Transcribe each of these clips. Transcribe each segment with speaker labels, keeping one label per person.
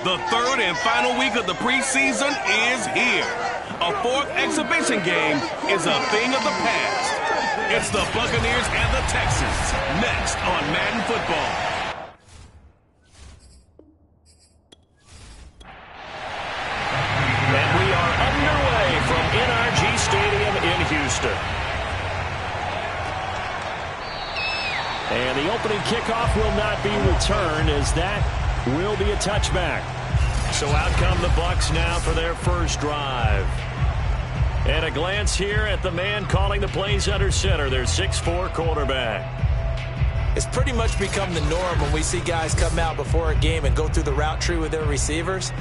Speaker 1: The third and final week of the preseason is here. A fourth exhibition game is a thing of the past. It's the Buccaneers and the Texans next on Madden Football.
Speaker 2: And we are underway from NRG Stadium in Houston. And the opening kickoff will not be returned, as that will be a touchback. So out come the Bucs now for their first drive. And a glance here at the man calling the plays under center, their 6'4" quarterback.
Speaker 3: It's pretty much become the norm when we see guys come out before a game and go through the route tree with their receivers.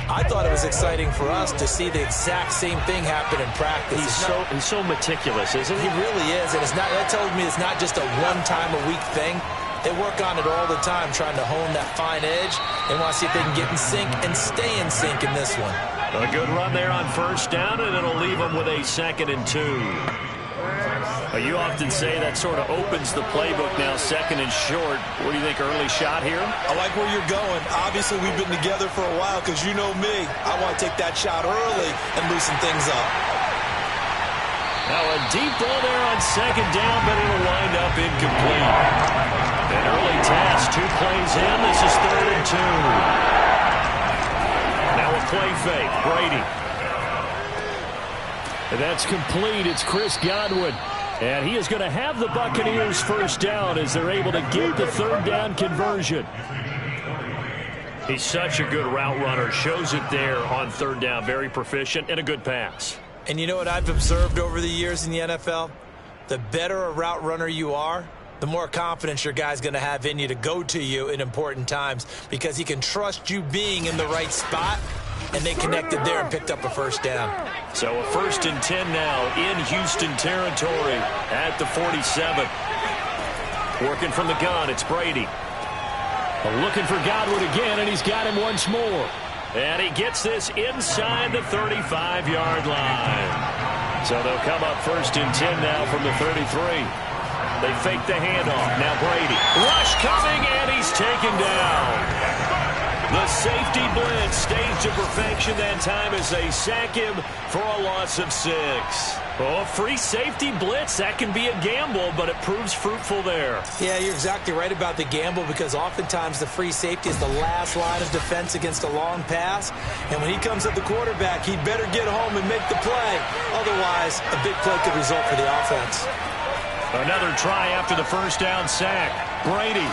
Speaker 3: I thought it was exciting for us to see the exact same thing happen in practice.
Speaker 2: He's so meticulous, isn't he?
Speaker 3: He really is, and that tells me it's not just a one-time-a-week thing. They work on it all the time, trying to hone that fine edge. They want to see if they can get in sync and stay in sync in this one.
Speaker 2: A good run there on first down, and it'll leave them with a 2nd and 2. You often say that sort of opens the playbook now, 2nd and short. What do you think, early shot here?
Speaker 4: I like where you're going. Obviously, we've been together for a while because you know me. I want to take that shot early and loosen things up.
Speaker 2: Now a deep ball there on 2nd down, but it'll wind up incomplete. An early task, 2 plays in. This is 3rd and 2. Now a play fake, Brady. And that's complete. It's Chris Godwin. And he is going to have the Buccaneers first down as they're able to get the 3rd down conversion. He's such a good route runner. Shows it there on 3rd down. Very proficient and a good pass.
Speaker 3: And you know what I've observed over the years in the NFL? The better a route runner you are, the more confidence your guy's going to have in you to go to you in important times, because he can trust you being in the right spot, and they connected there and picked up a first down.
Speaker 2: So a 1st and 10 now in Houston territory at the 47. Working from the gun, it's Brady. Looking for Godwin again, and he's got him once more. And he gets this inside the 35-yard line. So they'll come up 1st and 10 now from the 33. They fake the handoff. Now Brady. Rush coming, and he's taken down. The safety blitz staged to perfection that time as they sack him for a loss of 6. Oh, free safety blitz, that can be a gamble, but it proves fruitful there.
Speaker 3: Yeah, you're exactly right about the gamble, because oftentimes the free safety is the last line of defense against a long pass. And when he comes at the quarterback, he'd better get home and make the play. Otherwise, a big play could result for the offense.
Speaker 2: Another try after the first down sack. Brady.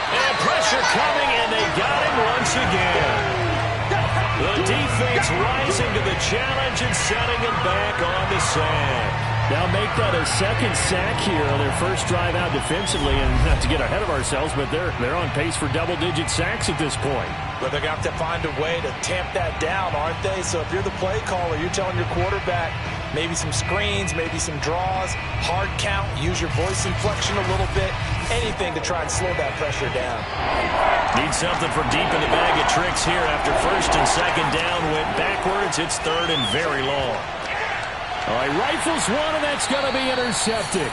Speaker 2: And pressure coming, and they got him once again. The defense rising to the challenge and setting him back on the sack. Now make that a 2nd sack here on their first drive out defensively, and not to get ahead of ourselves, but they're on pace for double-digit sacks at this point.
Speaker 3: But they're going to have to find a way to tamp that down, aren't they? So if you're the play caller, you're telling your quarterback maybe some screens, maybe some draws, hard count, use your voice inflection a little bit, anything to try and slow that pressure down.
Speaker 2: Need something from deep in the bag of tricks here after 1st and 2nd down went backwards. It's 3rd and very long. All right, rifles one, and that's going to be intercepted.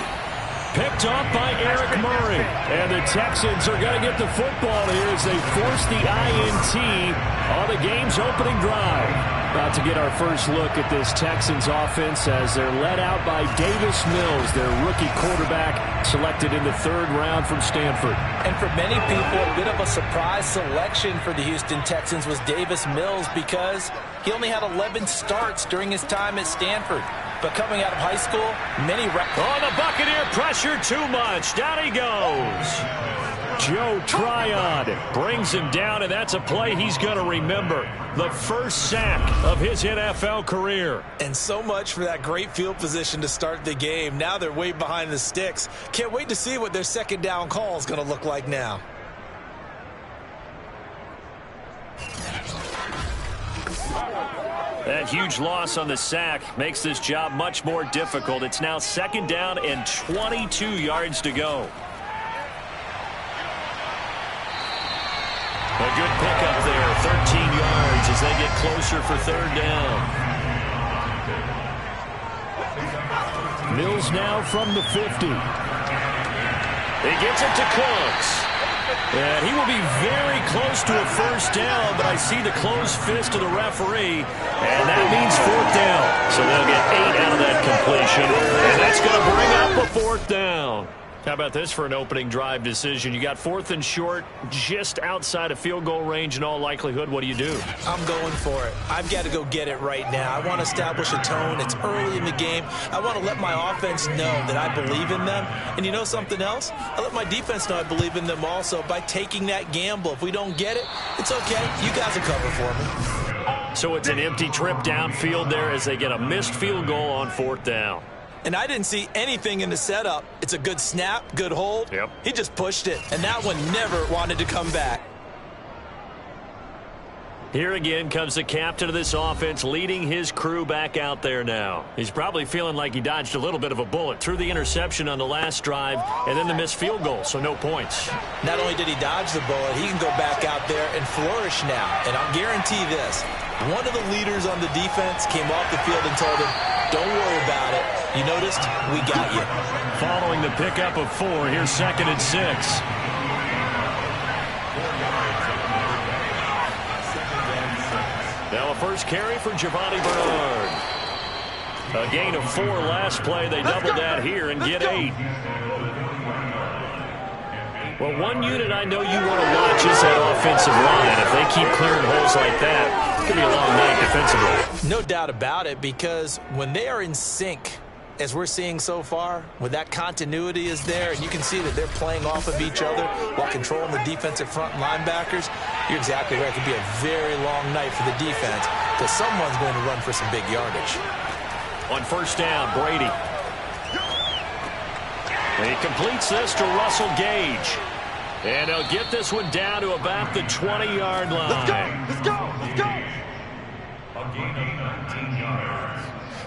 Speaker 2: Picked off by Eric Murray. And the Texans are going to get the football here as they force the INT on the game's opening drive. About to get our first look at this Texans offense as they're led out by Davis Mills, their rookie quarterback, selected in the 3rd round from Stanford.
Speaker 3: And for many people, a bit of a surprise selection for the Houston Texans was Davis Mills, because he only had 11 starts during his time at Stanford. But coming out of high school, many...
Speaker 2: Oh, the Buccaneer pressure too much. Down he goes. Joe Tryon brings him down, and that's a play he's going to remember. The first sack of his NFL career.
Speaker 3: And so much for that great field position to start the game. Now they're way behind the sticks. Can't wait to see what their 2nd down call is going to look like now.
Speaker 2: That huge loss on the sack makes this job much more difficult. It's now 2nd down and 22 yards to go. A good pickup there, 13 yards as they get closer for 3rd down. Mills now from the 50. He gets it to Cooks. And he will be very close to a first down, but I see the closed fist of the referee, and that means fourth down. So they'll get 8 out of that completion, and that's going to bring up a fourth down. How about this for an opening drive decision? You got 4th and short, just outside of field goal range in all likelihood. What do you do?
Speaker 3: I'm going for it. I've got to go get it right now. I want to establish a tone. It's early in the game. I want to let my offense know that I believe in them. And you know something else? I let my defense know I believe in them also by taking that gamble. If we don't get it, it's okay. You guys will cover for me.
Speaker 2: So it's an empty trip downfield there as they get a missed field goal on 4th down.
Speaker 3: And I didn't see anything in the setup. It's a good snap, good hold.
Speaker 2: Yep.
Speaker 3: He just pushed it, and that one never wanted to come back.
Speaker 2: Here again comes the captain of this offense leading his crew back out there now. He's probably feeling like he dodged a little bit of a bullet through the interception on the last drive and then the missed field goal, so no points.
Speaker 3: Not only did he dodge the bullet, he can go back out there and flourish now. And I'll guarantee this. One of the leaders on the defense came off the field and told him, don't worry about it. You noticed? We got you.
Speaker 2: Following the pickup of 4, here's 2nd and 6. Now a first carry for Giovanni Bernard. A gain of 4 last play. They doubled that here and get 8. Well, one unit I know you want to watch is that offensive line. If they keep clearing holes like that, it's going to be a long night defensively.
Speaker 3: No doubt about it, because when they are in sync, as we're seeing so far, when that continuity is there, and you can see that they're playing off of each other while controlling the defensive front linebackers, you're exactly right. It could be a very long night for the defense because someone's going to run for some big yardage.
Speaker 2: On first down, Brady. And he completes this to Russell Gage. And he'll get this one down to about the 20-yard line.
Speaker 5: Let's go. A gain of 19 yards.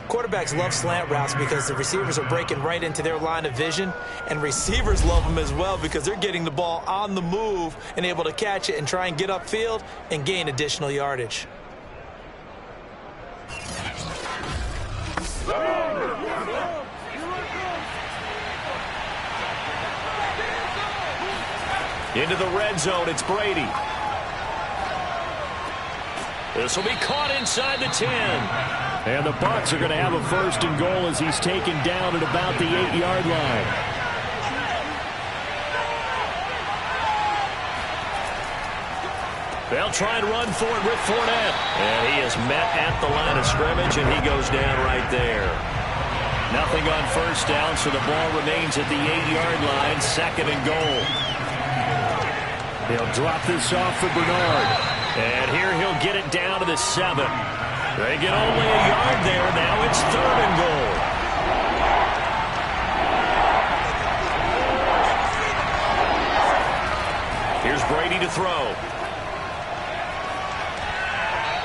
Speaker 3: Quarterbacks love slant routes because the receivers are breaking right into their line of vision, and receivers love them as well because they're getting the ball on the move and able to catch it and try and get upfield and gain additional yardage.
Speaker 2: Into the red zone, it's Brady. This will be caught inside the 10. And the Bucs are going to have a first and goal as he's taken down at about the 8-yard line. They'll try and run for it with Fournette. And he is met at the line of scrimmage, and he goes down right there. Nothing on first down, so the ball remains at the 8-yard line, 2nd and goal. He'll drop this off for Bernard. And here he'll get it down to the 7. They get only a yard there. Now it's 3rd and goal. Here's Brady to throw.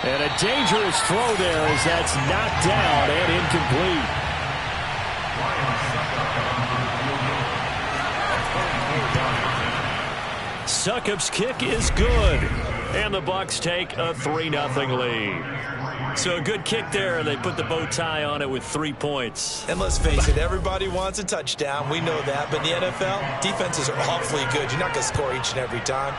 Speaker 2: And a dangerous throw there as that's knocked down and incomplete. Succop's kick is good. And the Bucs take a 3-0 lead. So a good kick there, and they put the bow tie on it with 3 points.
Speaker 3: And let's face it, everybody wants a touchdown. We know that. But in the NFL, defenses are awfully good. You're not going to score each and every time.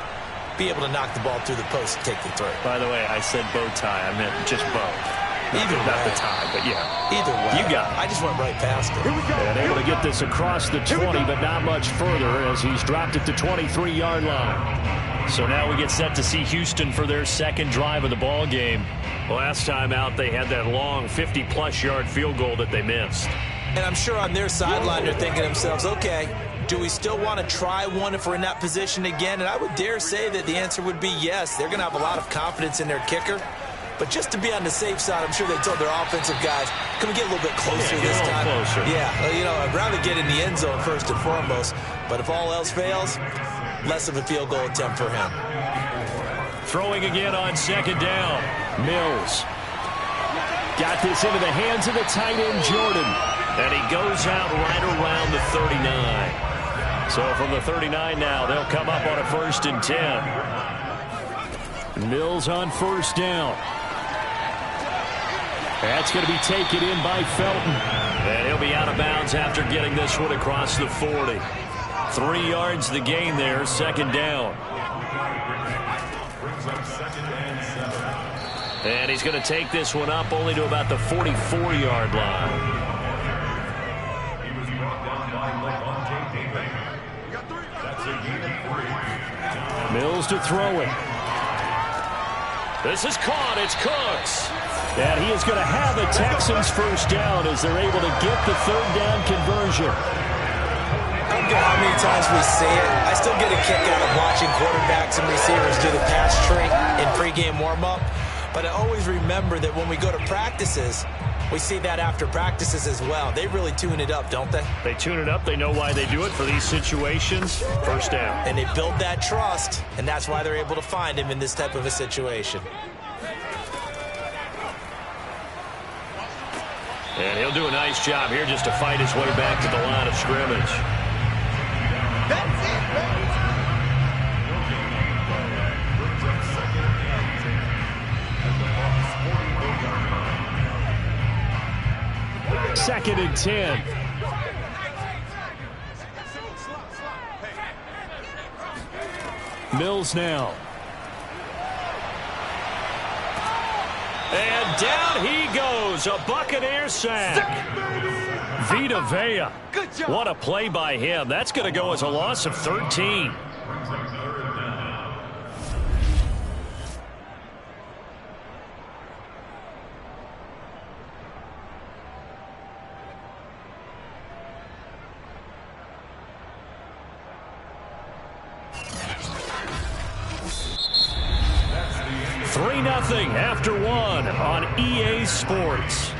Speaker 3: Be able to knock the ball through the post and take the throw.
Speaker 2: By the way, I said bow tie. I meant just bow.
Speaker 3: Either way.
Speaker 2: Not the tie, but yeah.
Speaker 3: Either way.
Speaker 2: You got it.
Speaker 3: I just went right past it.
Speaker 2: And able to get this across the 20, but not much further as he's dropped it to 23-yard line. So now we get set to see Houston for their 2nd drive of the ball game. Last time out, they had that long 50-plus yard field goal that they missed.
Speaker 3: And I'm sure on their sideline they're thinking to themselves, okay, do we still want to try one if we're in that position again? And I would dare say that the answer would be yes. They're going to have a lot of confidence in their kicker. But just to be on the safe side, I'm sure they told their offensive guys, can we get a little bit closer this time?
Speaker 2: Closer.
Speaker 3: Yeah, you know, I'd rather get in the end zone first and foremost. But if all else fails, less of a field goal attempt for him.
Speaker 2: Throwing again on 2nd down. Mills. Got this into the hands of the tight end, Jordan. And he goes out right around the 39. So from the 39 now, they'll come up on a 1st and 10. Mills on first down. That's going to be taken in by Felton. And he'll be out of bounds after getting this one across the 40. 3 yards the gain there, second down. And he's going to take this one up only to about the 44-yard line. Mills to throw it. This is caught. It's Cooks. And he is going to have a Texans first down as they're able to get the third down conversion.
Speaker 3: I don't care how many times we see it. I still get a kick out of watching quarterbacks and receivers do the pass tree in pregame warm-up. But I always remember that when we go to practices, we see that after practices as well. They really tune it up, don't they?
Speaker 2: They tune it up. They know why they do it for these situations. First down.
Speaker 3: And they build that trust, and that's why they're able to find him in this type of a situation.
Speaker 2: And he'll do a nice job here just to fight his way back to the line of scrimmage.
Speaker 6: That's it, baby.
Speaker 2: Second and 10. Mills now. And down he goes. A Buccaneer sack. Vita Vea. What a play by him. That's going to go as a loss of 13. After one on EA Sports.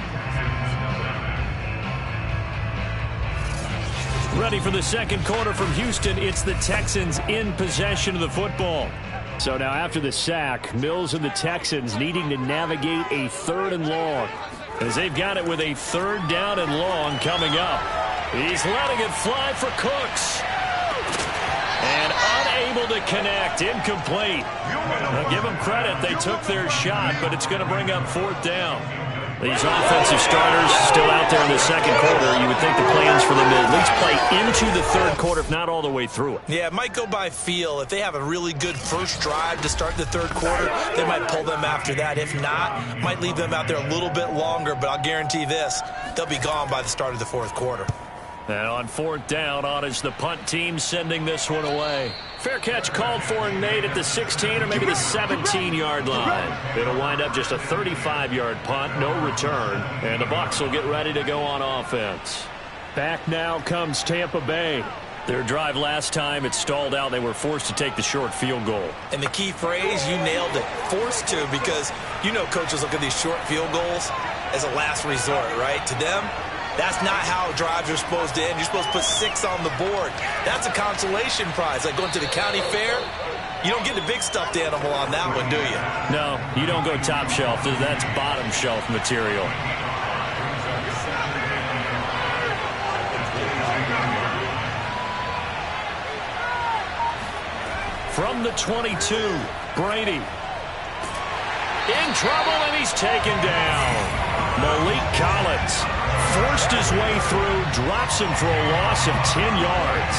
Speaker 2: Ready for the second quarter from Houston. It's the Texans in possession of the football. So now after the sack, Mills and the Texans needing to navigate a third and long, as they've got it with a third down and long coming up. He's letting it fly for Cooks. And unable to connect. Incomplete. Now give them credit. They took their shot, but it's going to bring up fourth down. These offensive starters still out there in the second quarter. You would think the plans for them to at least play into the third quarter, if not all the way through it.
Speaker 3: Yeah, it might go by feel. If they have a really good first drive to start the third quarter, they might pull them after that. If not, might leave them out there a little bit longer, but I'll guarantee this, they'll be gone by the start of the fourth quarter.
Speaker 2: And on fourth down, on is the punt team sending this one away. Fair catch called for and made at the 16 or maybe the 17-yard line. It'll wind up just a 35-yard punt, no return. And the Bucs will get ready to go on offense. Back now comes Tampa Bay. Their drive last time, it stalled out. They were forced to take the short field goal.
Speaker 3: And the key phrase, you nailed it. Forced to, because you know coaches look at these short field goals as a last resort, right? To them, that's not how drives are supposed to end. You're supposed to put 6 on the board. That's a consolation prize. Like going to the county fair, you don't get the big stuffed animal on that one, do you?
Speaker 2: No, you don't go top shelf. That's bottom shelf material. From the 22, Brady. In trouble, and he's taken down. Malik Collins forced his way through, drops him for a loss of 10 yards.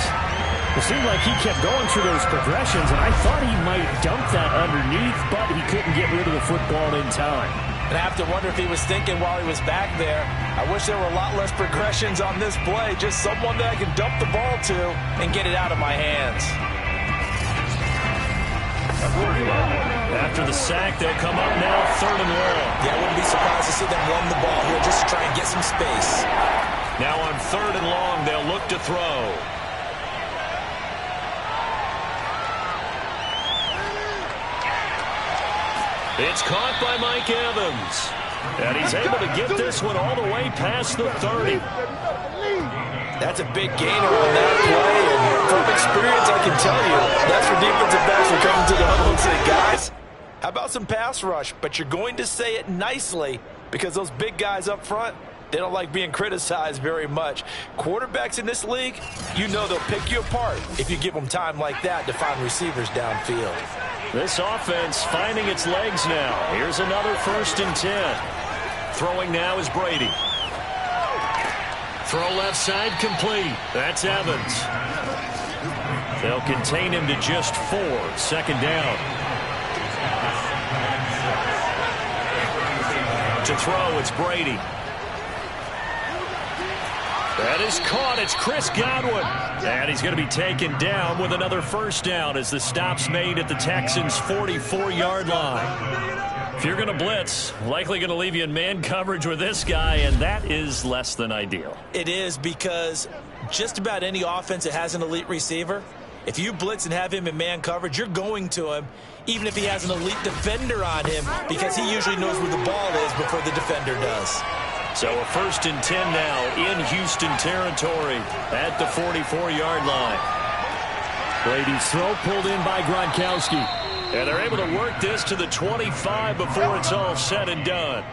Speaker 7: It seemed like he kept going through those progressions, and I thought he might dump that underneath, but he couldn't get rid of the football in time.
Speaker 3: And I have to wonder if he was thinking while he was back there, I wish there were a lot less progressions on this play, just someone that I can dump the ball to and get it out of my hands.
Speaker 2: After the sack, they'll come up now, third and long.
Speaker 3: Yeah, I wouldn't be surprised to see them run the ball here just to try and get some space.
Speaker 2: Now on third and long, they'll look to throw. It's caught by Mike Evans. And he's able to get this one all the way past the 30.
Speaker 3: That's a big gainer on that play, and from experience, I can tell you, that's where defensive backs are coming to the huddle and say, guys, how about some pass rush? But you're going to say it nicely because those big guys up front, they don't like being criticized very much. Quarterbacks in this league, you know they'll pick you apart if you give them time like that to find receivers downfield.
Speaker 2: This offense finding its legs now. Here's another 1st and 10. Throwing now is Brady. Throw left side complete. That's Evans. They'll contain him to just 4. Second down. To throw, it's Brady. That is caught. It's Chris Godwin. And he's going to be taken down with another first down as the stop's made at the Texans' 44-yard line. If you're going to blitz, likely going to leave you in man coverage with this guy, and that is less than ideal.
Speaker 3: It is, because just about any offense that has an elite receiver, if you blitz and have him in man coverage, you're going to him, even if he has an elite defender on him, because he usually knows where the ball is before the defender does.
Speaker 2: So a 1st and 10 now in Houston territory at the 44-yard line.
Speaker 7: Brady's throw pulled in by Gronkowski.
Speaker 2: And they're able to work this to the 25 before it's all said and done.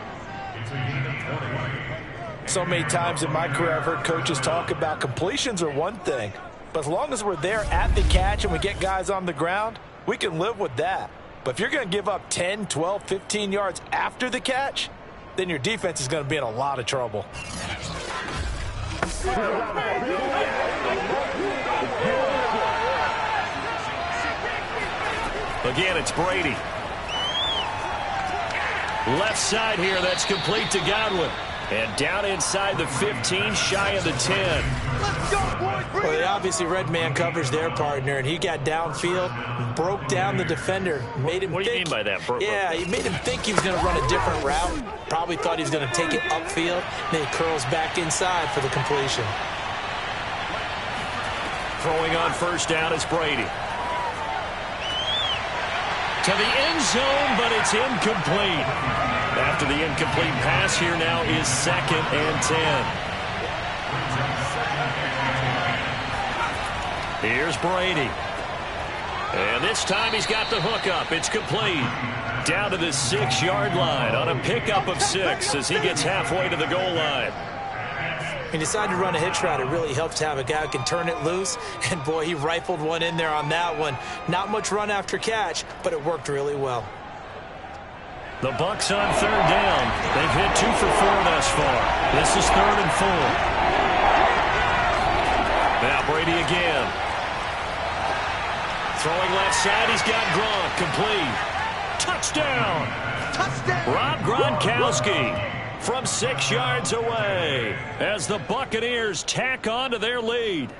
Speaker 4: So many times in my career I've heard coaches talk about completions are one thing, but as long as we're there at the catch and we get guys on the ground, we can live with that. But if you're going to give up 10, 12, 15 yards after the catch, then your defense is going to be in a lot of trouble.
Speaker 2: Again, it's Brady. Left side here, that's complete to Godwin. And down inside the 15, shy of the 10.
Speaker 3: Well, they obviously read man coverage their partner, and he got downfield, broke down the defender, made him
Speaker 2: What do you
Speaker 3: think,
Speaker 2: mean by that?
Speaker 3: Yeah, he made him think he was going to run a different route. Probably thought he was going to take it upfield. Then he curls back inside for the completion.
Speaker 2: Throwing on first down is Brady. To the end zone, but it's incomplete. After the incomplete pass, here now is 2nd and 10. Here's Brady. And this time he's got the hook up. It's complete. Down to the 6-yard line on a pickup of 6 as he gets halfway to the goal line.
Speaker 3: He decided to run a hitch route. It really helps to have a guy who can turn it loose. And, boy, he rifled one in there on that one. Not much run after catch, but it worked really well.
Speaker 2: The Bucs on 3rd down. They've hit 2 for 4 thus far. This is 3rd and 4. Now Brady again. Throwing left side, he's got Gronk. Complete. Touchdown! Rob Gronkowski from 6 yards away as the Buccaneers tack on to their lead.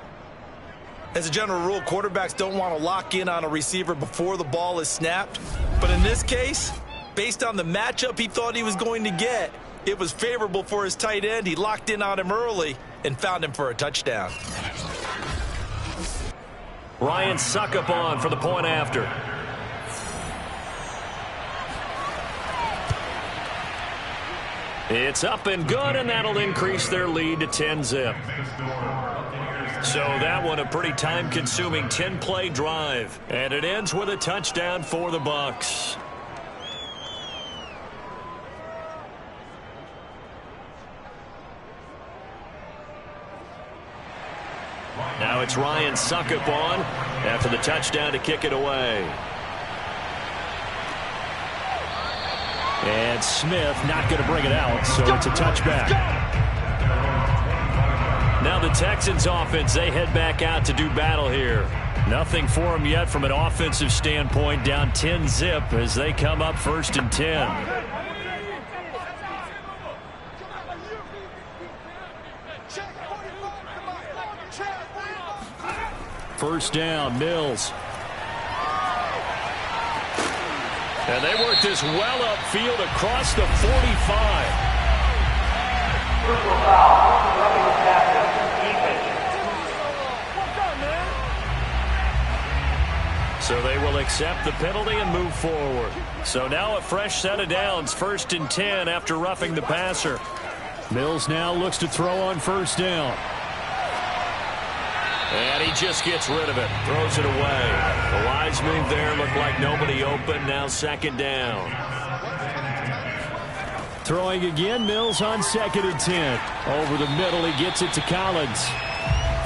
Speaker 4: As a general rule, quarterbacks don't want to lock in on a receiver before the ball is snapped. But in this case, based on the matchup he thought he was going to get, it was favorable for his tight end. He locked in on him early and found him for a touchdown.
Speaker 2: Ryan Succop on for the point after. It's up and good, and that'll increase their lead to 10-zip. So that one a pretty time-consuming 10-play drive. And it ends with a touchdown for the Bucs. Now it's Ryan Succop on after the touchdown to kick it away.
Speaker 7: And Smith not going to bring it out, so it's a touchback.
Speaker 2: Now the Texans offense, they head back out to do battle here. Nothing for them yet from an offensive standpoint, down 10-zip as they come up 1st and 10.
Speaker 7: First down, Mills.
Speaker 2: And they work this well upfield across the 45. So they will accept the penalty and move forward. So now a fresh set of downs, 1st and 10 after roughing the passer.
Speaker 7: Mills now looks to throw on first down.
Speaker 2: And he just gets rid of it, throws it away. The wise move there, looked like nobody open, now 2nd down.
Speaker 7: Throwing again, Mills on 2nd and 10. Over the middle, he gets it to Collins.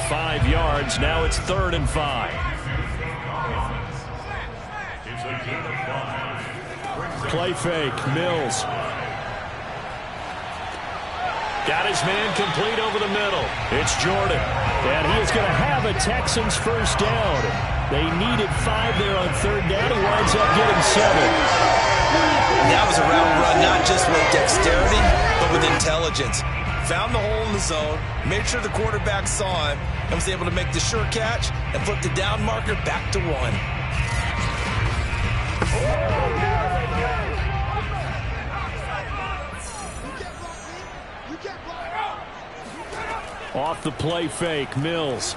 Speaker 2: 5 yards, now it's 3rd and 5.
Speaker 7: Play fake, Mills.
Speaker 2: Got his man complete over the middle. It's Jordan.
Speaker 7: And he is going to have a Texans first down. They needed 5 there on third down. He winds up getting 7.
Speaker 3: That was a route run, not just with dexterity, but with intelligence. Found the hole in the zone, made sure the quarterback saw him, and was able to make the sure catch and flip the down marker back to 1.
Speaker 7: Off the play fake, Mills.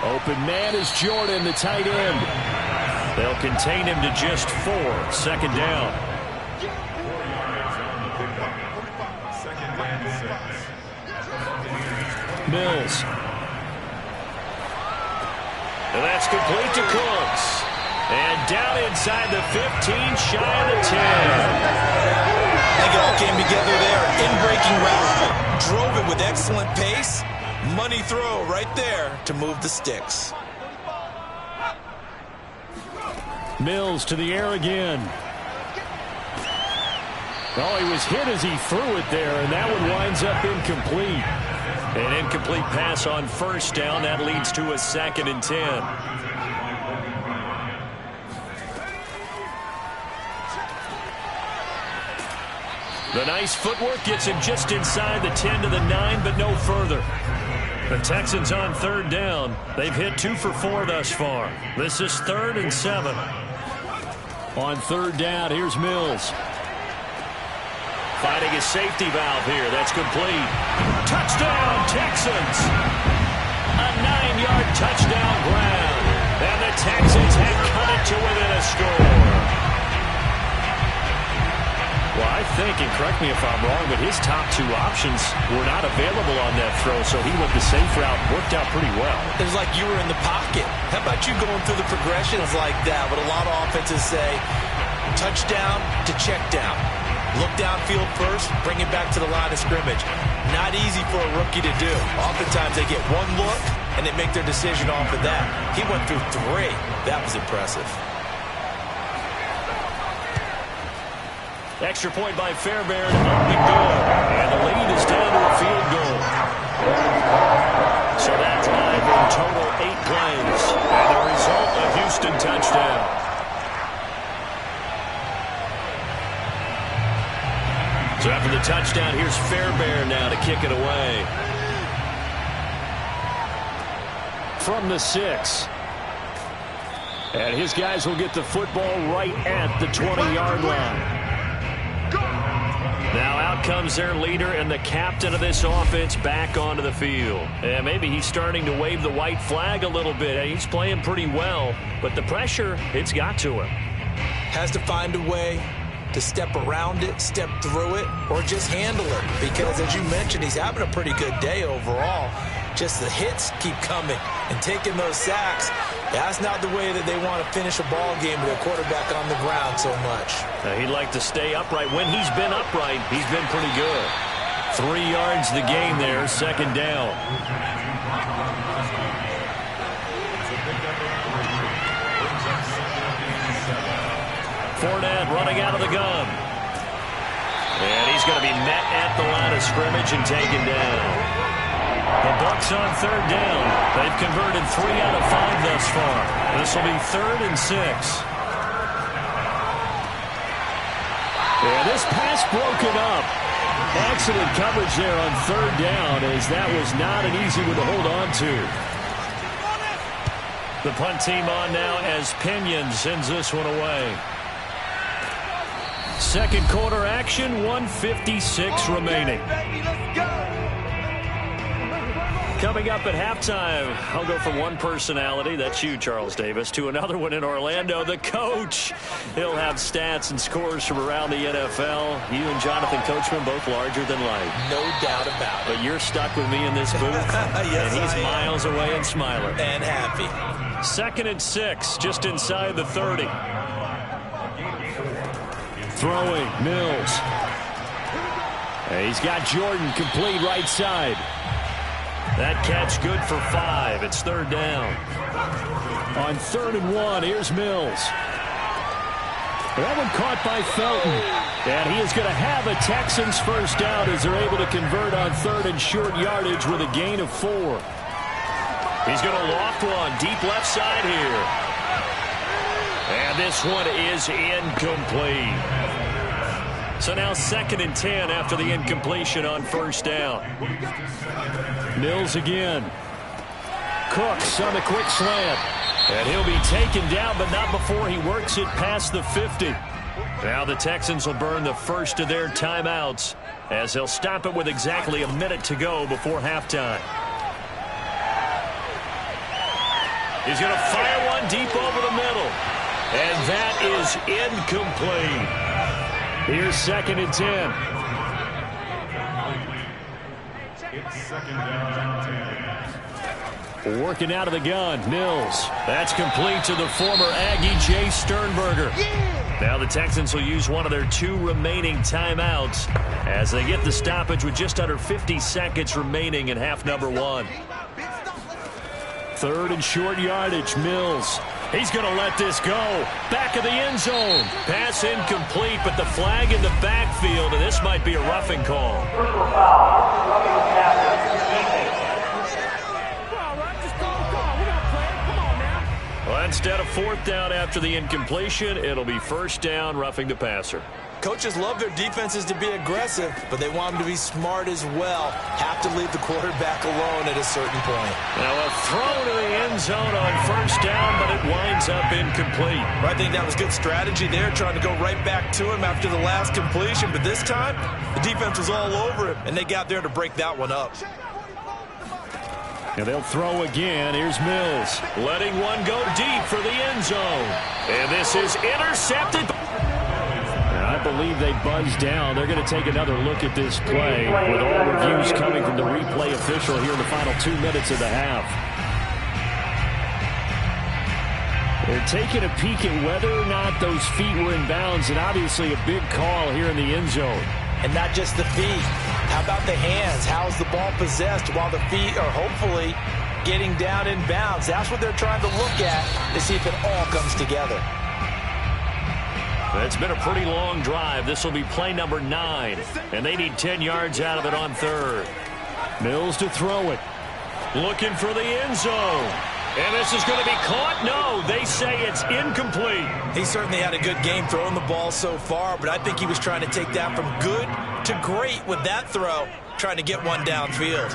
Speaker 7: Open man is Jordan, the tight end.
Speaker 2: They'll contain him to just 4. Second down.
Speaker 7: Mills.
Speaker 2: And that's complete to Cooks. And down inside the 15, shy of the 10.
Speaker 3: I think it all came together there. In-breaking route, drove it with excellent pace. Money throw right there to move the sticks.
Speaker 7: Mills to the air again. Oh, he was hit as he threw it there, and that one winds up incomplete.
Speaker 2: An incomplete pass on first down. That leads to a 2nd and 10. The nice footwork gets him just inside the 10 to the 9, but no further. The Texans on third down. They've hit 2 for 4 thus far. This is 3rd and 7.
Speaker 7: On third down, here's Mills.
Speaker 2: Finding his safety valve here. That's complete. Touchdown, Texans! A 9-yard touchdown grab. And the Texans have cut it to within a score. Well, I think, and correct me if I'm wrong, but his top 2 options were not available on that throw, so he went the safe route, worked out pretty well.
Speaker 3: It was like you were in the pocket. How about you going through the progressions like that? But a lot of offenses say touchdown to check down. Look downfield first, bring it back to the line of scrimmage. Not easy for a rookie to do. Oftentimes they get one look, and they make their decision off of that. He went through 3. That was impressive.
Speaker 2: Extra point by Fairbairn up and good. And the lead is down to a field goal. So that's 5 in total, 8 plays. And the result, a Houston touchdown. So after the touchdown, here's Fairbairn now to kick it away.
Speaker 7: From the 6. And his guys will get the football right at the 20-yard line.
Speaker 2: Now out comes their leader and the captain of this offense back onto the field. And maybe he's starting to wave the white flag a little bit. He's playing pretty well, but the pressure, it's got to him.
Speaker 3: Has to find a way to step around it, step through it, or just handle it. Because, as you mentioned, he's having a pretty good day overall. Just the hits keep coming and taking those sacks. That's not the way that they want to finish a ball game with a quarterback on the ground so much.
Speaker 2: He'd like to stay upright. When he's been upright, he's been pretty good. 3 yards the gain there, second down. Fournette running out of the gun. And he's going to be met at the line of scrimmage and taken down. The Bucs on third down. They've converted 3 out of 5 thus far. This will be 3rd and 6.
Speaker 7: Yeah, this pass broken up. Excellent coverage there on third down, as that was not an easy one to hold on to.
Speaker 2: The punt team on now as Pinion sends this one away. Second quarter action, 1:56 remaining. Coming up at halftime, I'll go from one personality, that's you, Charles Davis, to another one in Orlando, the coach. He'll have stats and scores from around the NFL. You and Jonathan Coachman, both larger than life.
Speaker 3: No doubt about it.
Speaker 2: But you're stuck with me in this booth,
Speaker 3: yes,
Speaker 2: and he's miles away and smiling.
Speaker 3: And happy.
Speaker 2: 2nd and 6, just inside the 30.
Speaker 7: Throwing, Mills. He's got Jordan complete right side.
Speaker 2: That catch good for 5. It's third down.
Speaker 7: On 3rd and 1, here's Mills. That one caught by Felton. And he is going to have a Texans first down as they're able to convert on 3rd and short yardage with a gain of 4.
Speaker 2: He's going to loft one deep left side here. And this one is incomplete. So now 2nd and 10 after the incompletion on first down.
Speaker 7: Mills again. Cooks on the quick slant.
Speaker 2: And he'll be taken down, but not before he works it past the 50. Now the Texans will burn the first of their timeouts as they'll stop it with exactly a minute to go before halftime. He's going to fire one deep over the middle. And that is incomplete.
Speaker 7: Here's 2nd and 10.
Speaker 5: It's 2nd down and 10.
Speaker 7: Working out of the gun, Mills.
Speaker 2: That's complete to the former Aggie, Jay Sternberger. Now the Texans will use one of their 2 remaining timeouts as they get the stoppage with just under 50 seconds remaining in half number 1.
Speaker 7: 3rd and short yardage, Mills.
Speaker 2: He's going to let this go. Back of the end zone. Pass incomplete, but the flag in the backfield, and this might be a roughing call. Well, instead of 4th down after the incompletion, it'll be 1st down, roughing the passer.
Speaker 3: Coaches love their defenses to be aggressive, but they want them to be smart as well. Have to leave the quarterback alone at a certain point.
Speaker 2: Now a throw to the end zone on 1st down, but it winds up incomplete.
Speaker 3: I think that was good strategy there, trying to go right back to him after the last completion. But this time, the defense was all over him, and they got there to break that one up.
Speaker 7: And they'll throw again. Here's Mills.
Speaker 2: Letting one go deep for the end zone. And this is intercepted.
Speaker 7: I believe they buzzed down. They're going to take another look at this play with all reviews coming from the replay official here in the final 2 minutes of the half. They're taking a peek at whether or not those feet were in bounds, and obviously a big call here in the end zone.
Speaker 3: And not just the feet. How about the hands? How's the ball possessed while the feet are hopefully getting down in bounds? That's what they're trying to look at to see if it all comes together.
Speaker 2: It's been a pretty long drive. This will be play number 9, and they need 10 yards out of it on 3rd.
Speaker 7: Mills to throw it.
Speaker 2: Looking for the end zone. And this is going to be caught? No, they say it's incomplete.
Speaker 3: He certainly had a good game throwing the ball so far, but I think he was trying to take that from good to great with that throw, trying to get one downfield.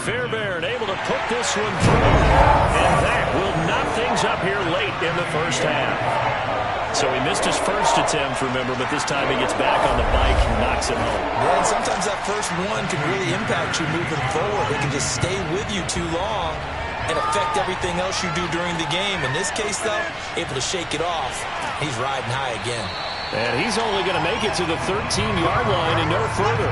Speaker 2: Fairbairn able to put this one through. And that will knock things up here late in the first half. So he missed his first attempt, remember, but this time he gets back on the bike and knocks it home.
Speaker 3: Yeah, and sometimes that first one can really impact you moving forward. It can just stay with you too long and affect everything else you do during the game. In this case, though, able to shake it off. He's riding high again.
Speaker 2: And he's only going to make it to the 13-yard line and no further.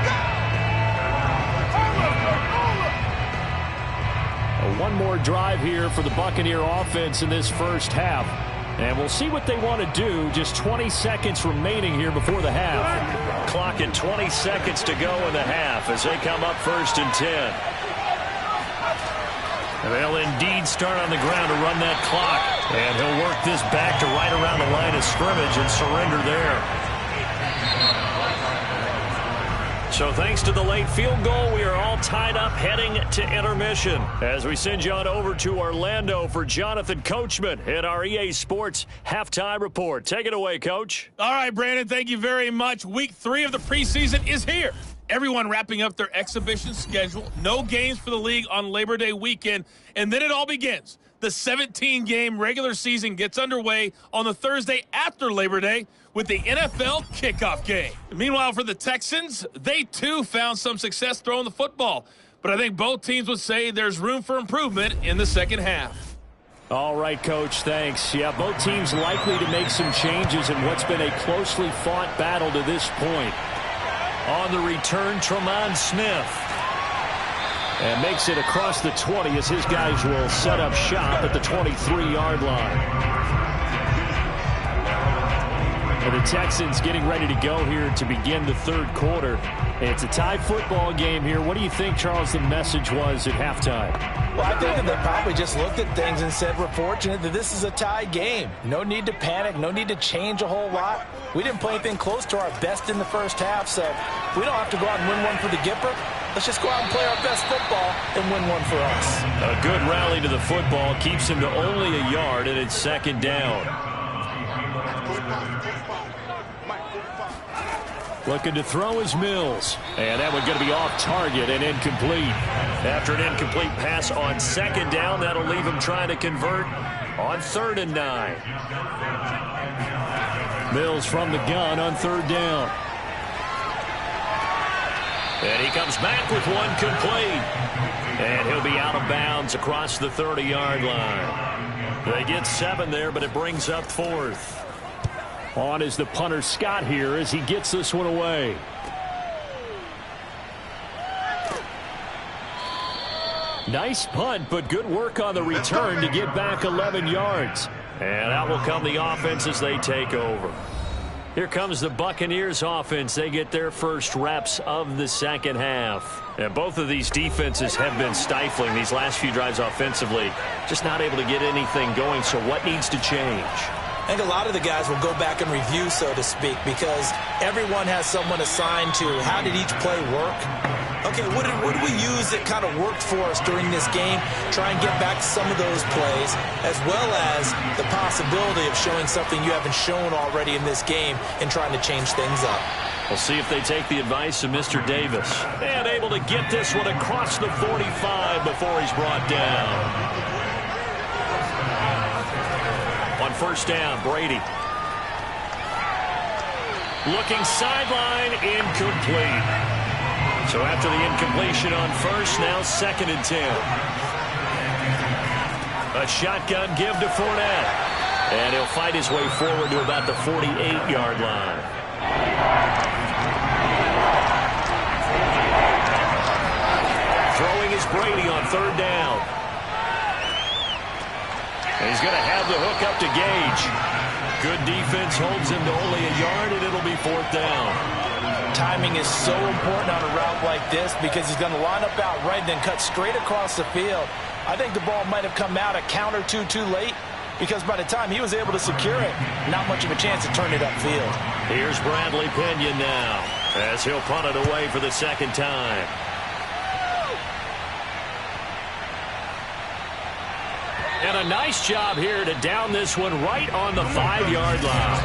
Speaker 7: One more drive here for the Buccaneer offense in this first half. And we'll see what they want to do. Just 20 seconds remaining here before the half.
Speaker 2: Clock at 20 seconds to go in the half as they come up 1st and 10. And they'll indeed start on the ground to run that clock. And he'll work this back to right around the line of scrimmage and surrender there. So thanks to the late field goal, we are all tied up heading to intermission as we send you on over to Orlando for Jonathan Coachman at our EA Sports Halftime Report. Take it away, Coach.
Speaker 8: All right, Brandon, thank you very much. Week 3 of the preseason is here. Everyone wrapping up their exhibition schedule. No games for the league on Labor Day weekend, and then it all begins. The 17-game regular season gets underway on the Thursday after Labor Day with the NFL kickoff game. Meanwhile, for the Texans, they too found some success throwing the football. But I think both teams would say there's room for improvement in the second half.
Speaker 7: All right, Coach, thanks. Yeah, both teams likely to make some changes in what's been a closely fought battle to this point.
Speaker 2: On the return, Tremont Smith.
Speaker 7: And makes it across the 20 as his guys will set up shop at the 23-yard line. And the Texans getting ready to go here to begin the third quarter. It's a tie football game here. What do you think, Charles, the message was at halftime?
Speaker 4: Well, I think that they probably just looked at things and said, we're fortunate that this is a tie game. No need to panic. No need to change a whole lot. We didn't play anything close to our best in the first half, so we don't have to go out and win one for the Gipper. Let's just go out and play our best football and win one for us.
Speaker 2: A good rally to the football keeps him to only a yard, and it's second down.
Speaker 7: Looking to throw is Mills. And that one going to be off target and incomplete.
Speaker 2: After an incomplete pass on second down, that'll leave him trying to convert on 3rd and 9.
Speaker 7: Mills from the gun on 3rd down.
Speaker 2: And he comes back with one complete. And he'll be out of bounds across the 30-yard line. They get 7 there, but it brings up 4th.
Speaker 7: On is the punter Scott here as he gets this one away. Nice punt, but good work on the return to get back 11 yards.
Speaker 2: And out will come the offense as they take over. Here comes the Buccaneers offense. They get their first reps of the second half. And both of these defenses have been stifling these last few drives offensively. Just not able to get anything going, so what needs to change?
Speaker 3: I think a lot of the guys will go back and review, so to speak, because everyone has someone assigned to how did each play work. Okay, what did we use that kind of worked for us during this game? Try and get back to some of those plays, as well as the possibility of showing something you haven't shown already in this game and trying to change things up.
Speaker 2: We'll see if they take the advice of Mr. Davis. And able to get this one across the 45 before he's brought down. On 1st down, Brady. Looking sideline, incomplete. So after the incompletion on 1st, now 2nd and 10. A shotgun give to Fournette. And he'll fight his way forward to about the 48-yard line. Throwing is Brady on 3rd down. And he's going to have the hook up to Gage. Good defense holds him to only a yard, and it'll be 4th down.
Speaker 4: Timing is so important on a route like this because he's going to line up out right and then cut straight across the field. I think the ball might have come out a count or two too late because by the time he was able to secure it, not much of a chance to turn it upfield.
Speaker 2: Here's Bradley Pinion now as he'll punt it away for the 2nd time. And a nice job here to down this one right on the 5-yard line.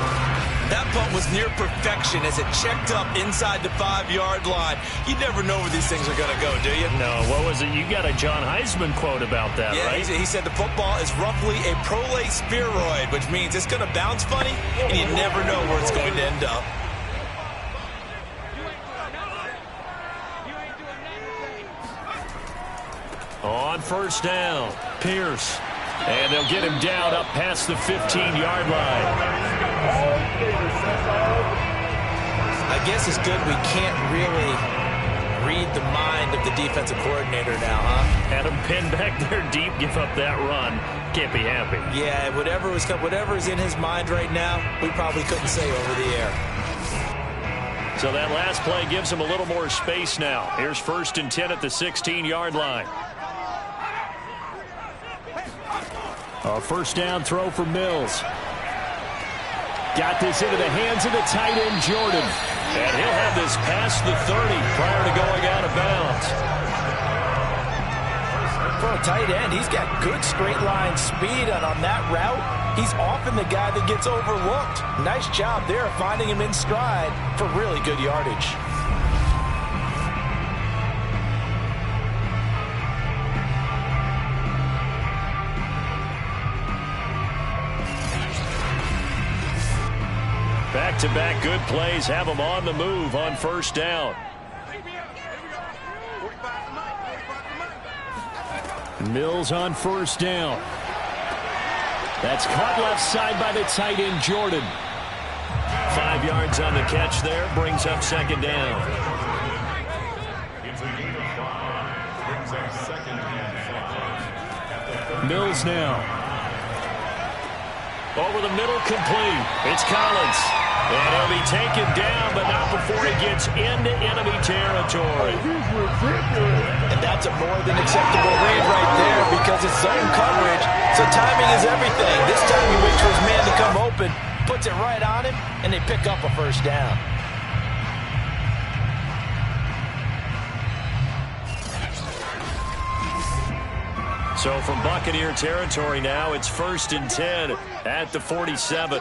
Speaker 3: That punt was near perfection as it checked up inside the 5-yard line. You never know where these things are going to go, do you?
Speaker 2: No, what was it? You got a John Heisman quote about that,
Speaker 3: yeah,
Speaker 2: right?
Speaker 3: He said the football is roughly a prolate spheroid, which means it's going to bounce funny, and you never know where it's going to end up.
Speaker 2: On 1st down, Pierce. And they'll get him down up past the 15-yard line.
Speaker 3: I guess it's good we can't really read the mind of the defensive coordinator now, huh?
Speaker 2: Had him pinned back there deep, give up that run. Can't be happy.
Speaker 3: Yeah, whatever is in his mind right now, we probably couldn't say over the air.
Speaker 2: So that last play gives him a little more space now. Here's 1st and 10 at the 16-yard line.
Speaker 7: A 1st down throw for Mills. Got this into the hands of the tight end, Jordan.
Speaker 2: And he'll have this past the 30 prior to going out of bounds.
Speaker 4: For a tight end, he's got good straight line speed, and on that route, he's often the guy that gets overlooked. Nice job there finding him in stride for really good yardage.
Speaker 2: Back-to-back good plays have them on the move on 1st down.
Speaker 7: Mills on 1st down. That's caught left side by the tight end, Jordan.
Speaker 2: 5 yards on the catch there, brings up 2nd down.
Speaker 7: Mills now.
Speaker 2: Over the middle, complete. It's Collins. And he'll be taken down, but not before he gets into enemy territory.
Speaker 4: And that's a more than acceptable read right there because it's zone coverage. So timing is everything. This time he waits for his man to come open, puts it right on him, and they pick up a first down.
Speaker 2: So from Buccaneer territory now, it's 1st and 10 at the 47.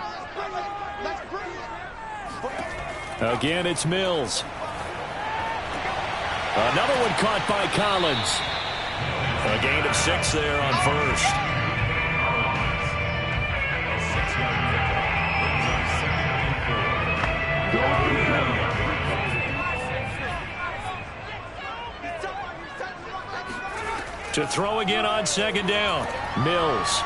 Speaker 7: Again, it's Mills. Another one caught by Collins.
Speaker 2: A gain of 6 there on first. To throw again on 2nd down.
Speaker 7: Mills.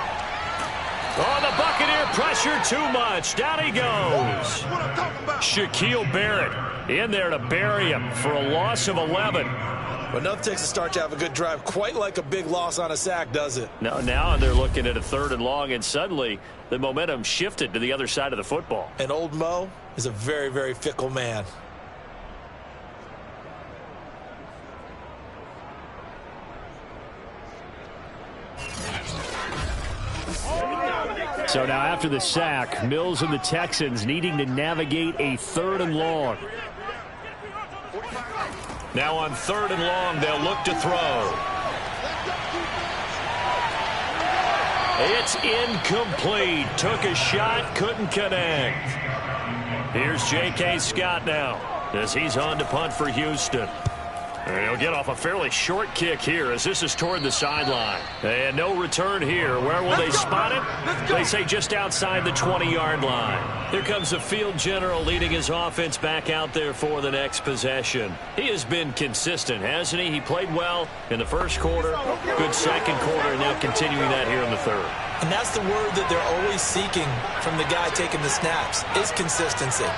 Speaker 2: Oh, the Buccaneer pressure too much. Down he goes. Shaquille Barrett in there to bury him for a loss of 11.
Speaker 4: But enough takes a start to have a good drive, quite like a big loss on a sack, does it?
Speaker 2: Now they're looking at a 3rd and long, and suddenly the momentum shifted to the other side of the football.
Speaker 4: And old Mo is a very, very fickle man.
Speaker 7: So now after the sack, Mills and the Texans needing to navigate a 3rd and long.
Speaker 2: Now on 3rd and long, they'll look to throw. It's incomplete. Took a shot, couldn't connect. Here's J.K. Scott now as he's on to punt for Houston. And he'll get off a fairly short kick here as this is toward the sideline. And no return here. Where will they spot it? They say just outside the 20-yard line. Here comes the field general leading his offense back out there for the next possession. He has been consistent, hasn't he? He played well in the 1st quarter, good 2nd quarter, and now continuing that here in the 3rd.
Speaker 3: And that's the word that they're always seeking from the guy taking the snaps, is consistency.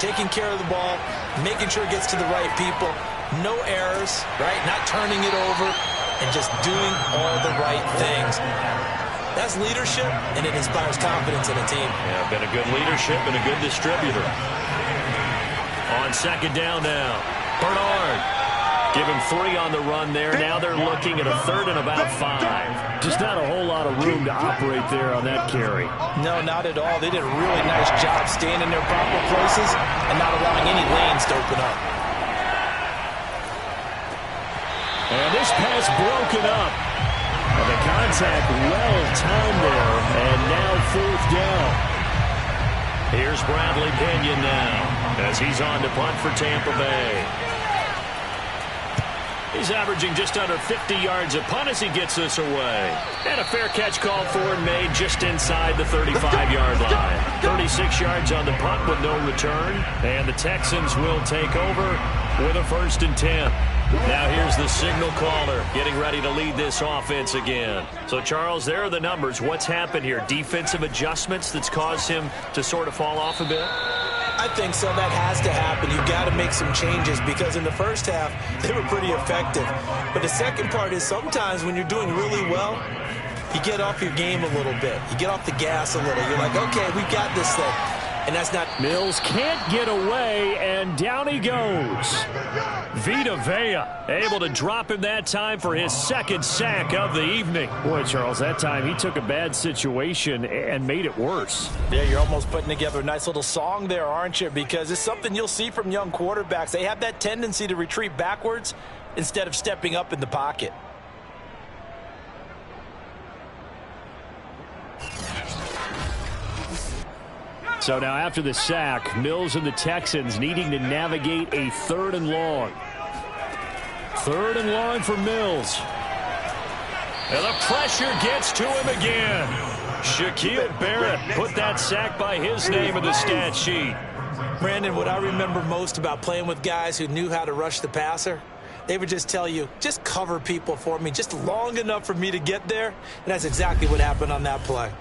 Speaker 3: Taking care of the ball, making sure it gets to the right people. No errors, right? Not turning it over and just doing all the right things. That's leadership, and it inspires confidence in a team.
Speaker 2: Yeah, been a good leadership and a good distributor. On 2nd down now, Bernard. Give him 3 on the run there. Now they're looking at a 3rd and about 5.
Speaker 7: Just not a whole lot of room to operate there on that carry.
Speaker 3: No, not at all. They did a really nice job staying in their proper places and not allowing any lanes to open up.
Speaker 7: And this pass broken up. And the contact well timed there. And now 4th down.
Speaker 2: Here's Bradley Pinion now as he's on to punt for Tampa Bay. He's averaging just under 50 yards a punt as he gets this away. And a fair catch called for and made just inside the 35-yard line. 36 yards on the punt with no return. And the Texans will take over with a 1st and 10. Now here's the signal caller getting ready to lead this offense again. So, Charles, there are the numbers. What's happened here? Defensive adjustments that's caused him to sort of fall off a bit?
Speaker 3: I think so. That has to happen. You've got to make some changes because in the 1st half, they were pretty effective. But the second part is sometimes when you're doing really well, you get off your game a little bit. You get off the gas a little. You're like, okay, we've got this thing. And that's not...
Speaker 7: Mills can't get away, and down he goes. Vita Vea able to drop him that time for his 2nd sack of the evening. Boy, Charles, that time he took a bad situation and made it worse.
Speaker 4: Yeah, you're almost putting together a nice little song there, aren't you? Because it's something you'll see from young quarterbacks. They have that tendency to retreat backwards instead of stepping up in the pocket.
Speaker 7: So now after the sack, Mills and the Texans needing to navigate a 3rd and long. 3rd and long for Mills.
Speaker 2: And the pressure gets to him again. Shaquille Barrett put that sack by his name in the stat sheet.
Speaker 3: Brandon, what I remember most about playing with guys who knew how to rush the passer, they would just tell you, just cover people for me, just long enough for me to get there. And that's exactly what happened on that play.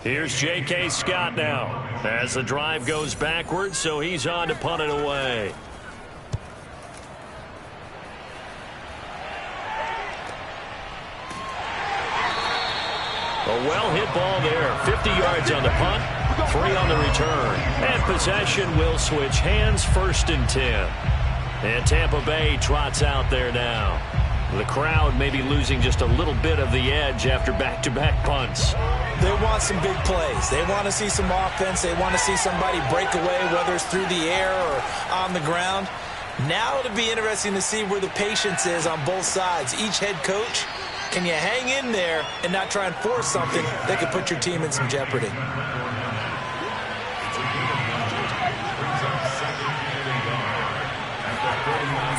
Speaker 2: Here's J.K. Scott now as the drive goes backwards, so he's on to punt it away. A well-hit ball there. 50 yards on the punt, 3 on the return. And possession will switch hands, 1st and 10. And Tampa Bay trots out there now. The crowd may be losing just a little bit of the edge after back-to-back punts.
Speaker 3: They want some big plays. They want to see some offense. They want to see somebody break away, whether it's through the air or on the ground. Now it'll be interesting to see where the patience is on both sides. Each head coach, can you hang in there and not try and force something that could put your team in some jeopardy?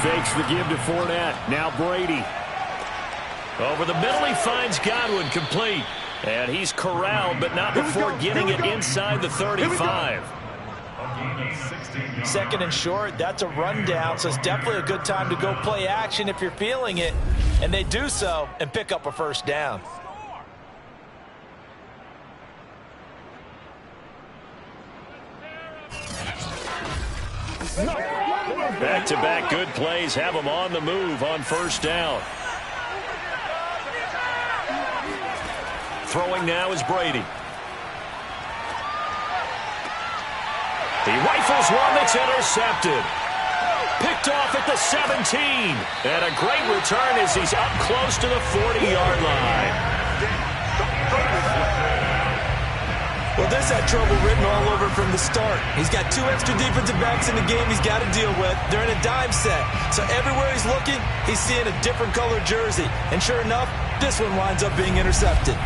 Speaker 7: Fakes the give to Fournette. Now Brady.
Speaker 2: Over the middle, he finds Godwin complete. And he's corralled, but not before getting it inside the 35.
Speaker 4: 2nd and short, that's a rundown, so it's definitely a good time to go play action if you're feeling it. And they do so and pick up a 1st down.
Speaker 2: Back-to-back good plays have them on the move on 1st down. Throwing now is Brady. He rifles one that's intercepted. Picked off at the 17. And a great return as he's up close to the 40-yard line.
Speaker 3: Well, this had trouble written all over from the start. He's got 2 extra defensive backs in the game he's got to deal with. They're in a dime set. So everywhere he's looking, he's seeing a different colored jersey. And sure enough, this one winds up being intercepted.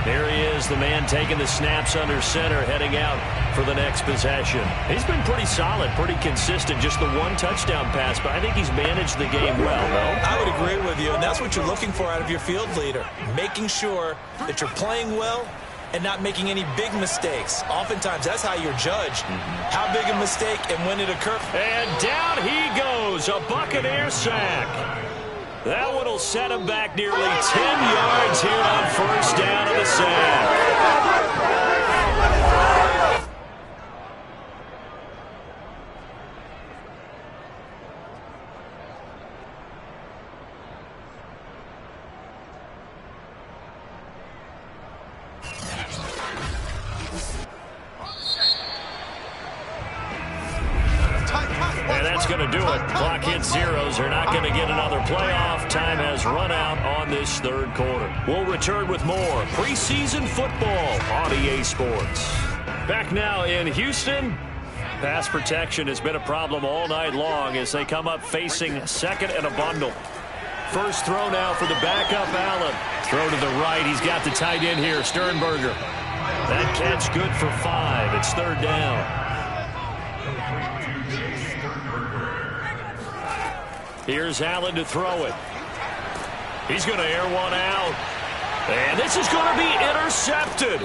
Speaker 2: There he is, the man taking the snaps under center, heading out for the next possession. He's been pretty solid, pretty consistent, just the 1 touchdown pass, but I think he's managed the game well, though.
Speaker 3: I would agree with you, and that's what you're looking for out of your field leader, making sure that you're playing well and not making any big mistakes. Oftentimes, that's how you're judged. How big a mistake and when it occurs.
Speaker 2: And down he goes, a Buccaneer sack. That one will set him back nearly 10 yards here on 1st down of the sack. And that's going to do it. Clock hits zeros. They're not going to get another playoff. Time has run out on this 3rd quarter. We'll return with more preseason football on EA Sports. Back now in Houston. Pass protection has been a problem all night long as they come up facing 2nd and a bundle. First throw now for the backup Allen. Throw to the right. He's got the tight end here, Sternberger. That catch good for 5. It's 3rd down. Here's Allen to throw it. He's going to air one out. And this is going to be intercepted.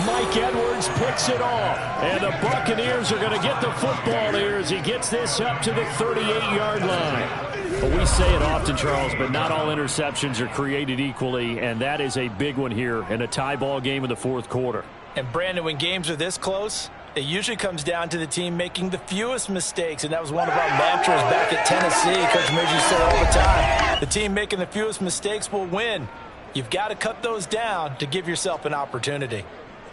Speaker 7: Mike Edwards picks it off. And the Buccaneers are going to get the football here as he gets this up to the 38-yard line. Well, we say it often, Charles, but not all interceptions are created equally, and that is a big one here in a tie ball game in the 4th quarter.
Speaker 4: And, Brandon, when games are this close, it usually comes down to the team making the fewest mistakes, and that was one of our mantras back at Tennessee. Coach Midge said all the time, the team making the fewest mistakes will win. You've got to cut those down to give yourself an opportunity.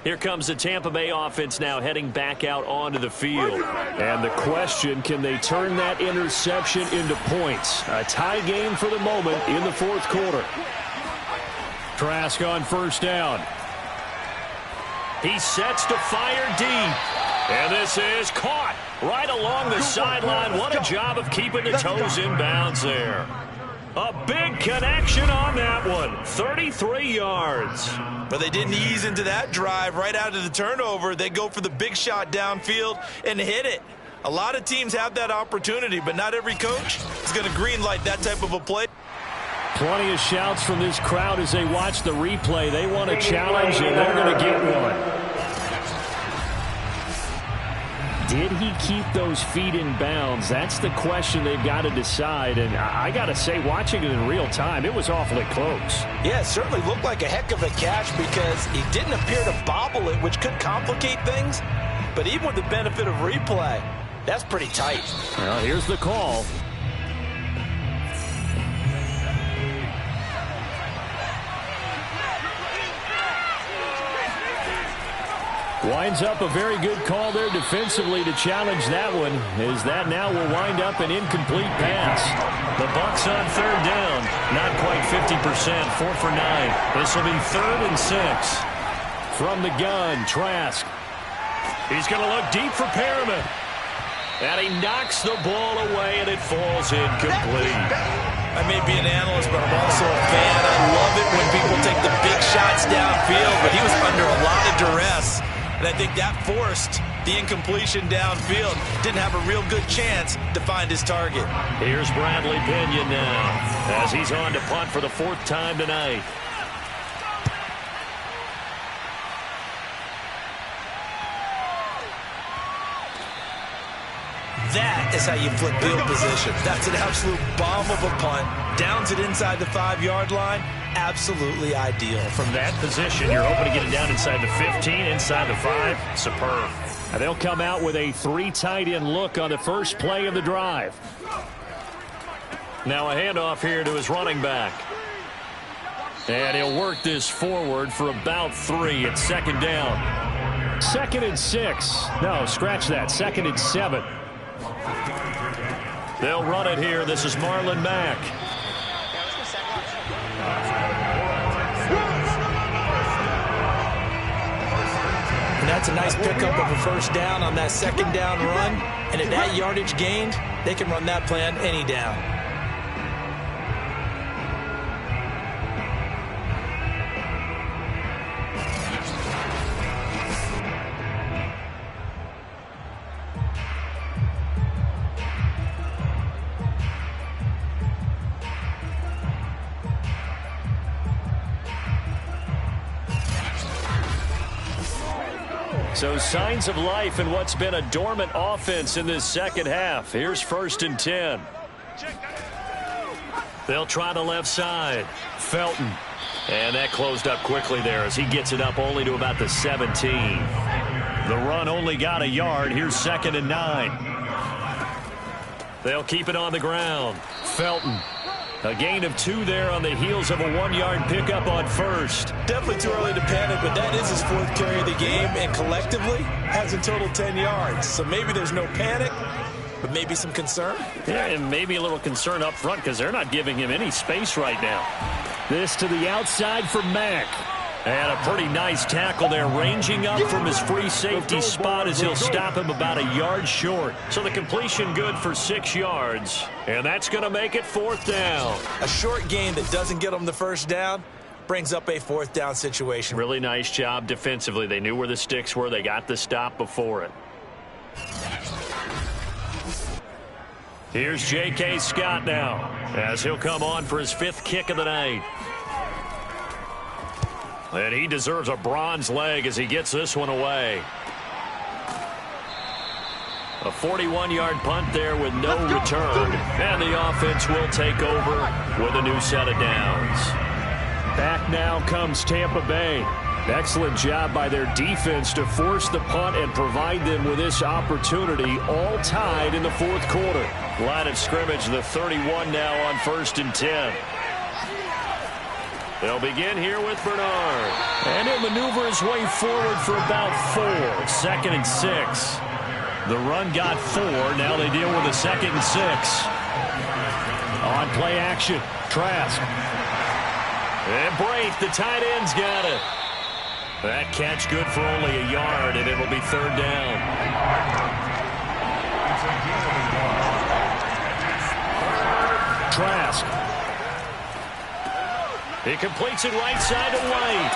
Speaker 2: Here comes the Tampa Bay offense now heading back out onto the field.
Speaker 7: And the question, can they turn that interception into points? A tie game for the moment in the 4th quarter. Trask on 1st down.
Speaker 2: He sets to fire deep. And this is caught right along the sideline. What a job of keeping the toes in bounds there. A big connection on that one. 33 yards.
Speaker 3: But they didn't ease into that drive right out of the turnover. They go for the big shot downfield and hit it. A lot of teams have that opportunity, but not every coach is going to green light that type of a play.
Speaker 7: Plenty of shouts from this crowd as they watch the replay. They want a challenge, and they're going to get one. did he keep those feet in bounds? That's the question they've got to decide. And I got to say, watching it in real time, it was awfully close.
Speaker 4: Yeah, it certainly looked like a heck of a catch because he didn't appear to bobble it, which could complicate things. But even with the benefit of replay, that's pretty tight.
Speaker 7: Well, here's the call. Winds up a very good call there defensively to challenge that one, as that now will wind up an incomplete pass.
Speaker 2: The Bucs on third down. Not quite 50%. 4 for 9. This will be 3rd and 6.
Speaker 7: From the gun, Trask.
Speaker 2: He's going to look deep for Perriman. And he knocks the ball away, and it falls incomplete.
Speaker 3: I may be an analyst, but I'm also a fan. I love it when people take the big shots downfield, but he was under a lot of duress. And I think that forced the incompletion downfield. Didn't have a real good chance to find his target.
Speaker 2: Here's Bradley Pinion now as he's on to punt for the 4th time tonight.
Speaker 3: That is how you flip field position. That's an absolute bomb of a punt. Downs it inside the 5-yard line. Absolutely ideal.
Speaker 2: From that position, you're hoping to get it down inside the 15, inside the 5. Superb.
Speaker 7: And they'll come out with a 3 tight end look on the first play of the drive.
Speaker 2: Now a handoff here to his running back. And he'll work this forward for about 3 at 2nd down.
Speaker 7: 2nd and 6. No, scratch that. 2nd and 7.
Speaker 2: They'll run it here. This is Marlon Mack.
Speaker 3: And that's a nice pickup of a first down on that 2nd down run. And at that yardage gained, they can run that play on any down.
Speaker 2: So signs of life in what's been a dormant offense in this second half. Here's 1st and 10. They'll try the left side. Felton. And that closed up quickly there as he gets it up only to about the 17. The run only got a yard. Here's 2nd and 9. They'll keep it on the ground. Felton. A gain of 2 there on the heels of a 1-yard pickup on first.
Speaker 3: Definitely too early to panic, but that is his 4th carry of the game, and collectively has in total 10 yards. So maybe there's no panic, but maybe some concern.
Speaker 2: Yeah, and maybe a little concern up front because they're not giving him any space right now.
Speaker 7: This to the outside for Mack.
Speaker 2: And a pretty nice tackle there, ranging up from his free safety spot as he'll stop him about a yard short. So the completion good for 6 yards, and that's going to make it 4th down.
Speaker 3: A short gain that doesn't get them the first down brings up a 4th down situation.
Speaker 2: Really nice job defensively. They knew where the sticks were. They got the stop before it. Here's J.K. Scott now as he'll come on for his 5th kick of the night. And he deserves a bronze leg as he gets this one away. A 41-yard punt there with no return. And the offense will take over with a new set of downs.
Speaker 7: Back now comes Tampa Bay. Excellent job by their defense to force the punt and provide them with this opportunity, all tied in the 4th quarter.
Speaker 2: Line of scrimmage, the 31 now on 1st and 10. They'll begin here with Bernard.
Speaker 7: And he'll maneuver his way forward for about 4.
Speaker 2: 2nd and 6. The run got 4. Now they deal with a 2nd and 6.
Speaker 7: On play action, Trask.
Speaker 2: And Braith, the tight end's got it. That catch good for only a yard, and it'll be 3rd down.
Speaker 7: Trask.
Speaker 2: He completes it right side to White.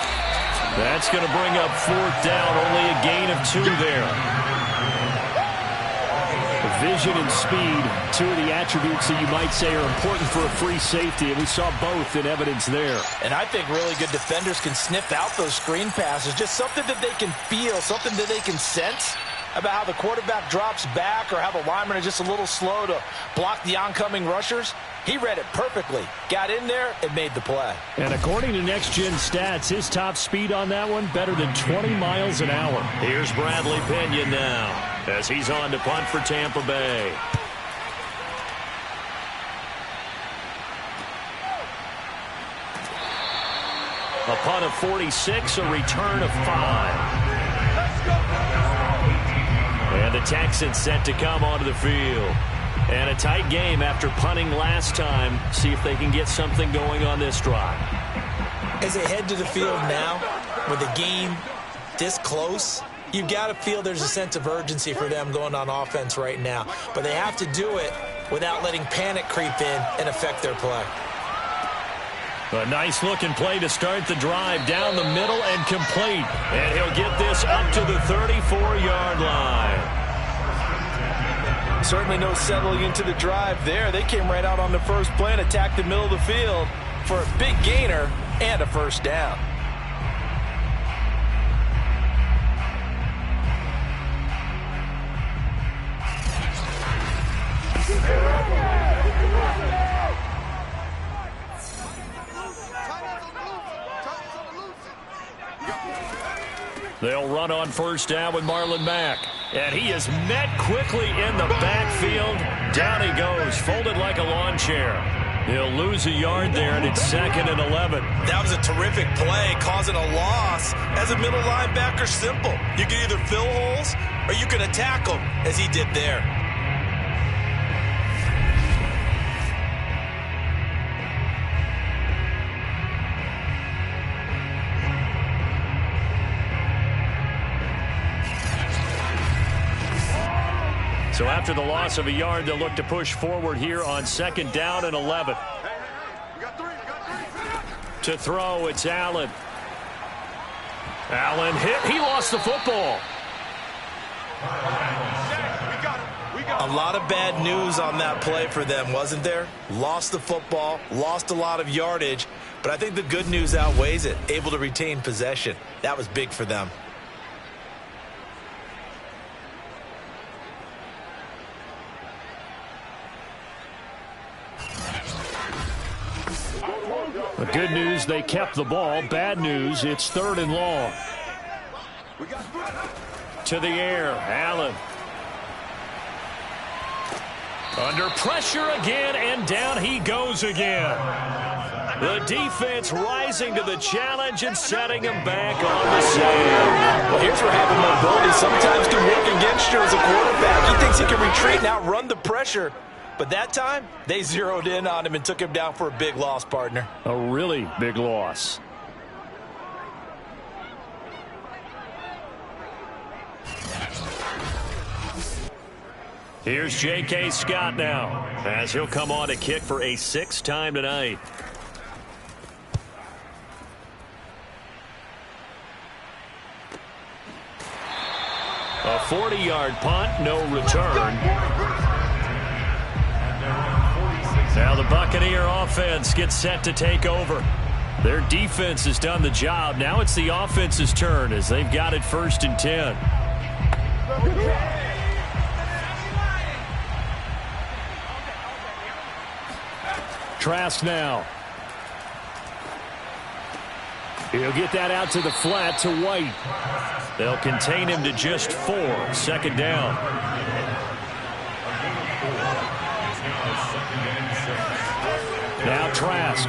Speaker 2: That's going to bring up 4th down. Only a gain of 2 there.
Speaker 7: Vision and speed, 2 of the attributes that you might say are important for a free safety, and we saw both in evidence there.
Speaker 3: And I think really good defenders can sniff out those screen passes, just something that they can feel, something that they can sense.
Speaker 4: about how the quarterback drops back or how the linemen are just a little slow to block the oncoming rushers? He read it perfectly, got in there, and made the play.
Speaker 7: And according to Next Gen Stats, his top speed on that one better than 20 miles an hour.
Speaker 2: Here's Bradley Pinion now as he's on to punt for Tampa Bay. A punt of 46, a return of 5. And the Texans set to come onto the field. And a tight game after punting last time. See if they can get something going on this drive.
Speaker 3: As they head to the field now, with the game this close, you've got to feel there's a sense of urgency for them going on offense right now. But they have to do it without letting panic creep in and affect their play.
Speaker 7: A nice-looking play to start the drive down the middle and complete.
Speaker 2: And he'll get this up to the 34-yard line.
Speaker 4: Certainly no settling into the drive there. They came right out on the first play and attacked the middle of the field for a big gainer and a first down.
Speaker 2: They'll run on first down with Marlon Mack. And he is met quickly in the backfield. Down he goes, folded like a lawn chair. He'll lose a yard there, and it's 2nd and 11.
Speaker 3: That was a terrific play, causing a loss. As a middle linebacker, simple. You can either fill holes or you can attack them, as he did there.
Speaker 2: So after the loss of a yard, they'll look to push forward here on 2nd down and 11. To throw, it's Allen. Allen hit. He lost the football.
Speaker 3: A lot of bad news on that play for them, wasn't there? Lost the football, lost a lot of yardage, but I think the good news outweighs it. Able to retain possession. That was big for them.
Speaker 7: The good news, they kept the ball. Bad news, it's 3rd and long.
Speaker 2: To the air, Allen. Under pressure again, and down he goes again. The defense rising to the challenge and setting him back on the sand.
Speaker 4: Well, here's where having mobility sometimes can work against you as a quarterback. He thinks he can retreat and outrun the pressure. But that time, they zeroed in on him and took him down for a big loss, partner.
Speaker 7: A really big loss.
Speaker 2: Here's J.K. Scott now, as he'll come on to kick for a 6th time tonight. A 40-yard punt, no return. Now the Buccaneer offense gets set to take over. Their defense has done the job. Now it's the offense's turn as they've got it 1st and 10.
Speaker 7: Trask now. He'll get that out to the flat to White.
Speaker 2: They'll contain him to just 4. 2nd down.
Speaker 7: Now Trask.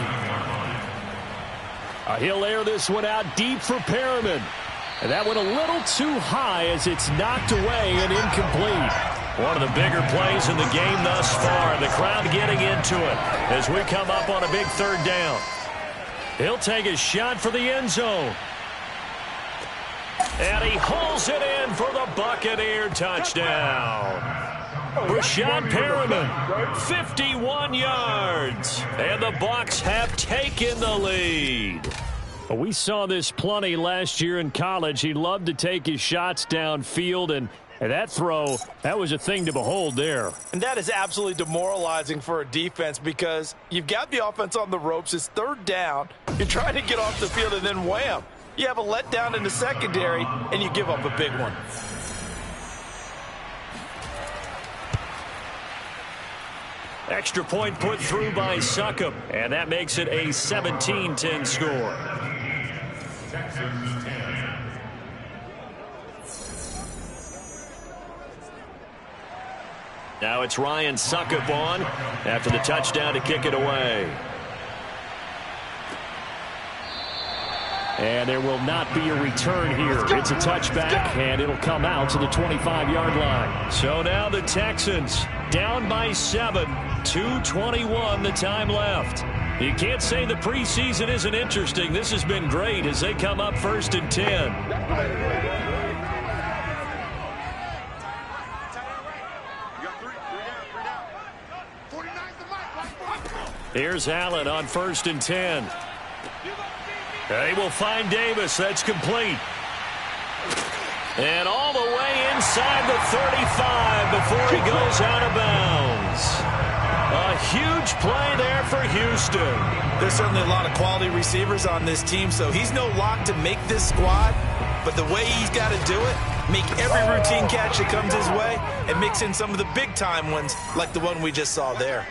Speaker 7: He'll air this one out deep for Perriman. And that went a little too high as it's knocked away and incomplete.
Speaker 2: One of the bigger plays in the game thus far. The crowd getting into it as we come up on a big 3rd down. He'll take a shot for the end zone. And he hauls it in for the Buccaneer touchdown. Breshad Perriman, 51 yards. And the Bucs have taken the lead.
Speaker 7: Well, we saw this plenty last year in college. He loved to take his shots downfield, and that throw, that was a thing to behold there.
Speaker 4: And that is absolutely demoralizing for a defense because you've got the offense on the ropes. It's 3rd down. You're trying to get off the field, and then wham. You have a letdown in the secondary, and you give up a big one.
Speaker 2: Extra point put through by Succop, and that makes it a 17-10 score. Now it's Ryan Succop on after the touchdown to kick it away.
Speaker 7: And there will not be a return here. It's a touchback, and it'll come out to the 25-yard line.
Speaker 2: So now the Texans down by 7, 2:21 the time left. You can't say the preseason isn't interesting. This has been great as they come up 1st and 10. Here's Allen on 1st and 10. They will find Davis. That's complete. And all the way inside the 35 before he goes out of bounds. A huge play there for Houston.
Speaker 3: There's certainly a lot of quality receivers on this team, so he's no lock to make this squad. But the way he's got to do it, make every routine catch that comes his way, and mix in some of the big-time ones like the one we just saw there.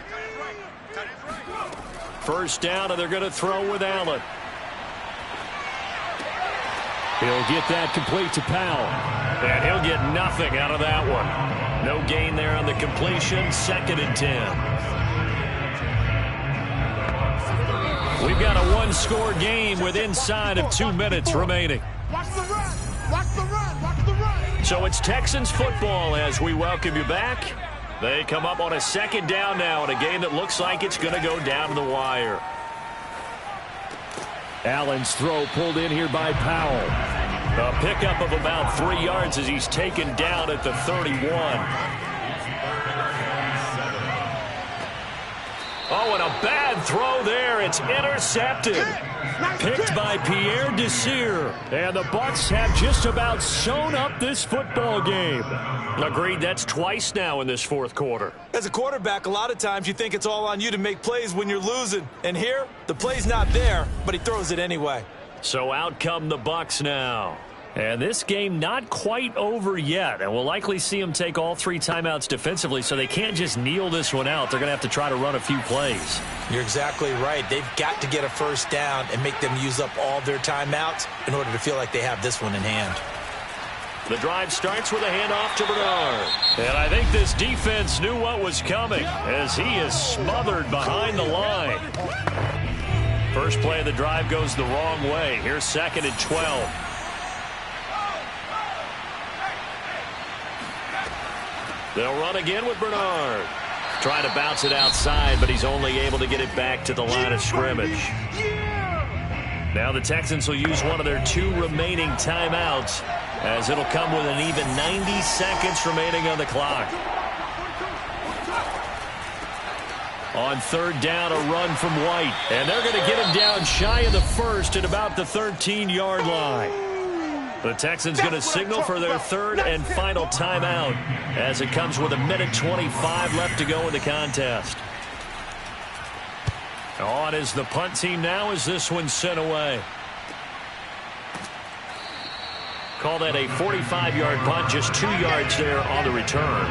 Speaker 2: First down, and they're going to throw with Allen.
Speaker 7: He'll get that complete to Powell.
Speaker 2: And he'll get nothing out of that one. No gain there on the completion. 2nd and 10. We've got a one-score game with inside of 2 minutes remaining.
Speaker 6: Watch the run. Watch the run. Watch the run.
Speaker 2: So it's Texans football as we welcome you back. They come up on a 2nd down now in a game that looks like it's going to go down to the wire.
Speaker 7: Allen's throw pulled in here by Powell.
Speaker 2: A pickup of about 3 yards as he's taken down at the 31. Oh, and a bad throw there. It's intercepted. Picked by Pierre Desir.
Speaker 7: And the Bucs have just about sewn up this football game.
Speaker 2: Agreed, that's twice now in this 4th quarter.
Speaker 3: As a quarterback, a lot of times you think it's all on you to make plays when you're losing. And here, the play's not there, but he throws it anyway.
Speaker 2: So out come the Bucs now.
Speaker 7: And this game not quite over yet. And we'll likely see them take all 3 timeouts defensively, so they can't just kneel this one out. They're going to have to try to run a few plays.
Speaker 3: You're exactly right. They've got to get a first down and make them use up all their timeouts in order to feel like they have this one in hand.
Speaker 2: The drive starts with a handoff to Bernard. And I think this defense knew what was coming as he is smothered behind the line. First play of the drive goes the wrong way. Here's 2nd and 12. They'll run again with Bernard. Trying to bounce it outside, but he's only able to get it back to the line of scrimmage. Now the Texans will use one of their 2 remaining timeouts as it'll come with an even 90 seconds remaining on the clock. On 3rd down, a run from White. And they're going to get him down shy of the 1st at about the 13-yard line. The Texans going to signal for their 3rd and final timeout as it comes with 1:25 left to go in the contest. On is the punt team now as this one's sent away. Call that a 45-yard punt, just 2 yards there on the return.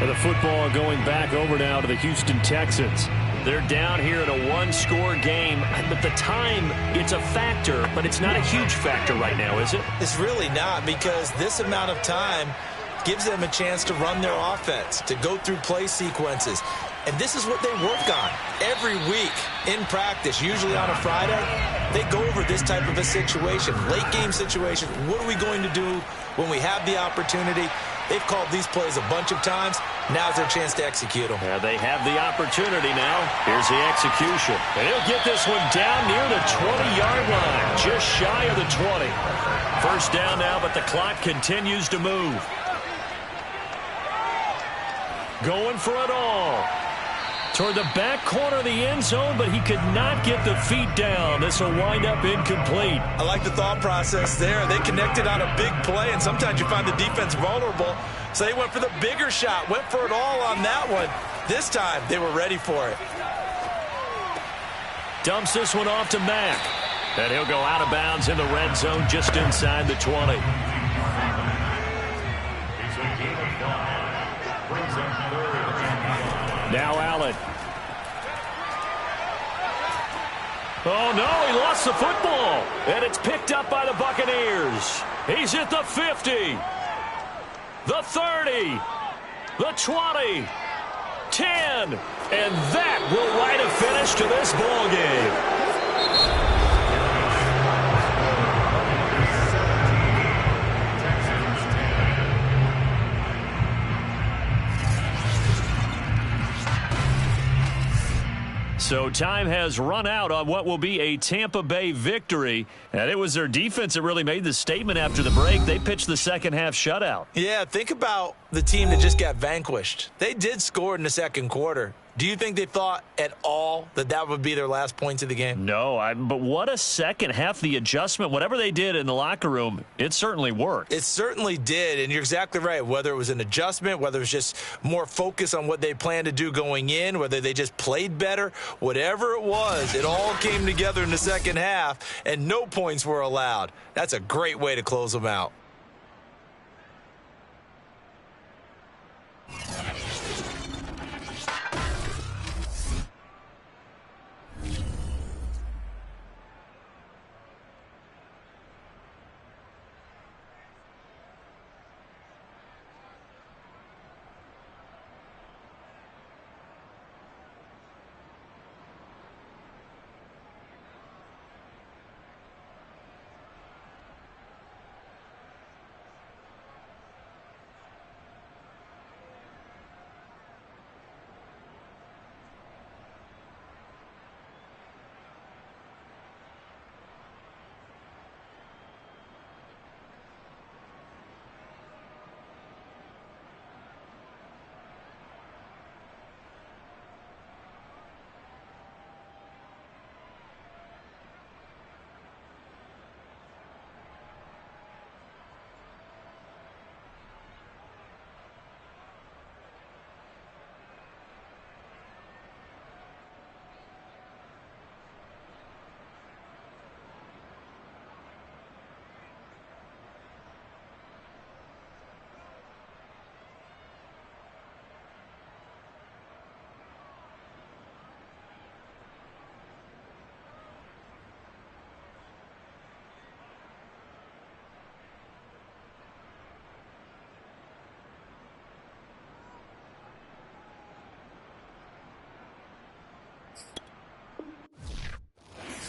Speaker 7: And the football going back over now to the Houston Texans.
Speaker 2: They're down here in a one-score game, but the time, it's a factor, but it's not a huge factor right now, is it?
Speaker 3: It's really not, because this amount of time gives them a chance to run their offense, to go through play sequences. And this is what they work on every week in practice, usually on a Friday. They go over this type of a situation, late-game situation. What are we going to do when we have the opportunity? They've called these plays a bunch of times. Now's their chance to execute them.
Speaker 2: Yeah, they have the opportunity now. Here's the execution. And he'll get this one down near the 20-yard line, just shy of the 20. First down now, but the clock continues to move. Going for it all. Toward the back corner of the end zone, but he could not get the feet down. This will wind up incomplete.
Speaker 3: I like the thought process there. They connected on a big play, and sometimes you find the defense vulnerable. So they went for the bigger shot, went for it all on that one. This time, they were ready for it.
Speaker 2: Dumps this one off to Mack. And he'll go out of bounds in the red zone just inside the 20.
Speaker 7: Now Allen. Oh, no, he lost the football. And it's picked up by the Buccaneers. He's at the 50, the 30, the 20, 10, and that will write a finish to this ball game. So time has run out on what will be a Tampa Bay victory. And it was their defense that really made the statement after the break. They pitched the second half shutout.
Speaker 3: Yeah, think about the team that just got vanquished. They did score in the second quarter. Do you think they thought at all that that would be their last points of the game?
Speaker 7: No, but what a second half. The adjustment, whatever they did in the locker room, it certainly worked.
Speaker 3: It certainly did, and you're exactly right. Whether it was an adjustment, whether it was just more focus on what they planned to do going in, whether they just played better, whatever it was, it all came together in the second half, and no points were allowed. That's a great way to close them out.